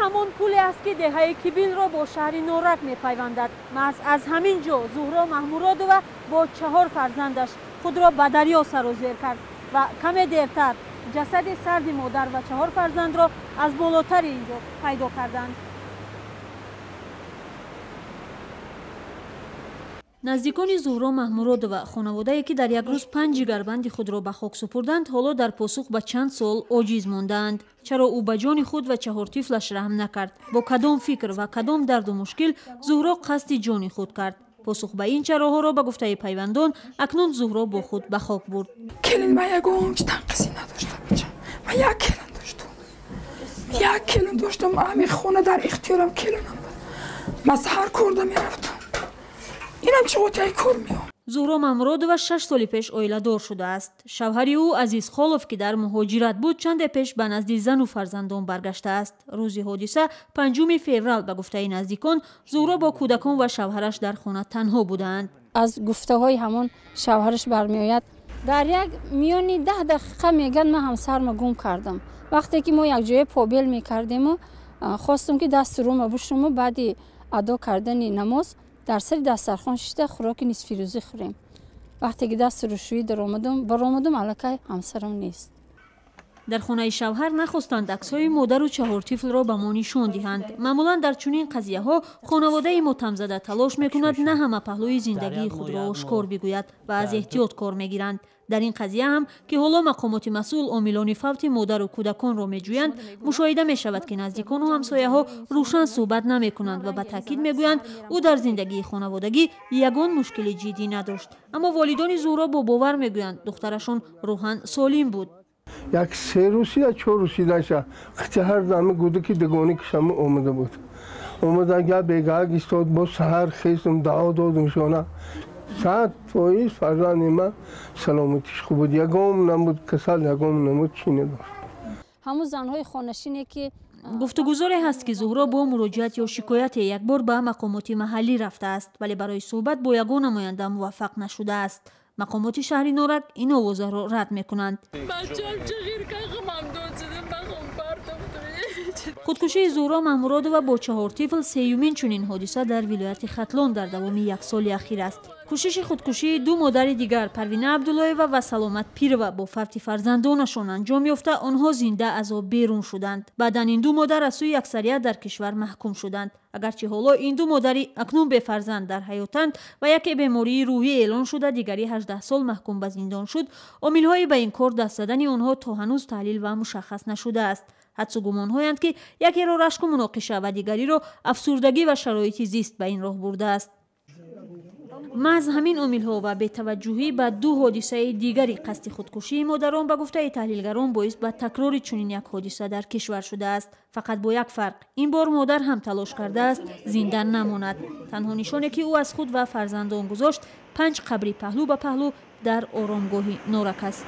همون پلی است که دهه کیبیل را با شهر نورک می‌پیوندد. از همین جا زهرا محمورادова با 4 فرزندش خود را به دریا سرازیر کرد و کمی دیرتر جسد سرد مادر و 4 فرزند را از بالاتر اینجا پیدا کردند. نزدیکان زهرا محمورادова خانواده‌ای که در یک روز 5 جگربند خود را به خاک سپردند حالا در پاسخ به چند سال عاجز ماندند. چرا او به جان خود و 4 طفلش رحم نکرد؟ با کدام فکر و کدام درد و مشکل زهرا قصد جان خود کرد؟ پاسخ به این چراها را به گفته پیوندان اکنون زهرا با خود به خاک برد. کلین ما یگم که تنقصی نداشتم بچه. ما یک کلین داشتم. یک کلین داشتم. همین خونه در اختیارم کلینم بود. من سحر کرده میرفتم. اینم چقدر کار میام. زهرا محمورادova 6 سال پیش اویله‌دار شده است. شوهر او عزیز خالوف که در مهاجرت بود چند پیش به نزد زن و فرزندان برگشته است. روز حادثه 5 فوریه به گفته نزدیکان زهرا با کودکان و شوهرش در خانه تنها بودند. از گفته‌های همون شوهرش برمیآید در یک میانی 10 دقیقه میگن من همسرم گم کردم. وقتی که ما یک جای پابل میکردیم و خواستم که دست رو ما بشم و بعدی ادا کردن نماز در سر دسترخوان شده خوراک نصف روزی خوریم. وقتی که دست روشویی در آمدم الکی همسرم نیست. در خانه شوهر نخواستند عکس‌های مادر و 4 طفل را به ما نشان دهند. معمولا در چنین قضیه‌ها خانواده متهم‌زده تلاش می‌کند نه همه پهلوی زندگی خود را آشکار بگوید و از احتیاط کار می‌گیرند. در این قضیه هم که حالا مقامات مسئول عاملان فوت مادر و کودکان را می‌جویند، مشاهده می‌شود که نزدیکان و همسایه‌ها روشن صحبت نمی‌کنند و به تاکید می‌گویند او در زندگی خانوادگی یگان مشکل جدی نداشت. اما والدان زهرا با باور می‌گویند دخترشان روحاً سالم بود. یک 3 روزی یا 4 روزی داشت خطه هر دامه گوده که دگانی کشم آمده بود. اومده گه بیگاه گیستاد با سهر خیستم دعا دادم شانه 100% فرزند من سلامتیش خوب بود. یگام نمود کسل یگام نمود چینه داشت. همون زنهای خانشینه که گفتگوزاری هست که زهرا با مراجعت یا شکایت یک بار به مقامات محلی رفته است ولی برای صحبت با یگان نماینده موفق نشده است. مقامات شهر نورک این آوازه را رد میکنند. خودکشی زهرا محمورادova با 4 طفل سیومین چنین حادثه در ولایت ختلان در دوام 1 سال اخیر است. کوشش خودکشی 2 مادر دیگر پروینه عبداللهیوا و سلامت پیرova با فوت فرزندانشان انجام یافته آنها زنده از آب بیرون شدند. بعدا این 2 مادر از سوی اکثریت در کشور محکوم شدند. اگرچه حالا این 2 مادری اکنون به فرزند در حیاتند و یکی بیماری روحی اعلان شده دیگری 18 سال محکوم به زندان شد، عامل‌های به این کار دست زدن آنها تا هنوز تحلیل و مشخص نشده است. حدس و گمان‌هایند که یکی را رشک و مناقشه و دیگری را افسردگی و شرایط زیست به این راه برده است. محض همین عامل‌ها و به توجهی به 2 حادثه دیگری قصد خودکشی مادران به گفته تحلیلگران باعث به تکرار چنین یک حادثه در کشور شده است. فقط با یک فرق، این بار مادر هم تلاش کرده است زنده نماند. تنها نشانی که او از خود و فرزندان گذاشت 5 قبر پهلو به پهلو در آرامگاه نورک است.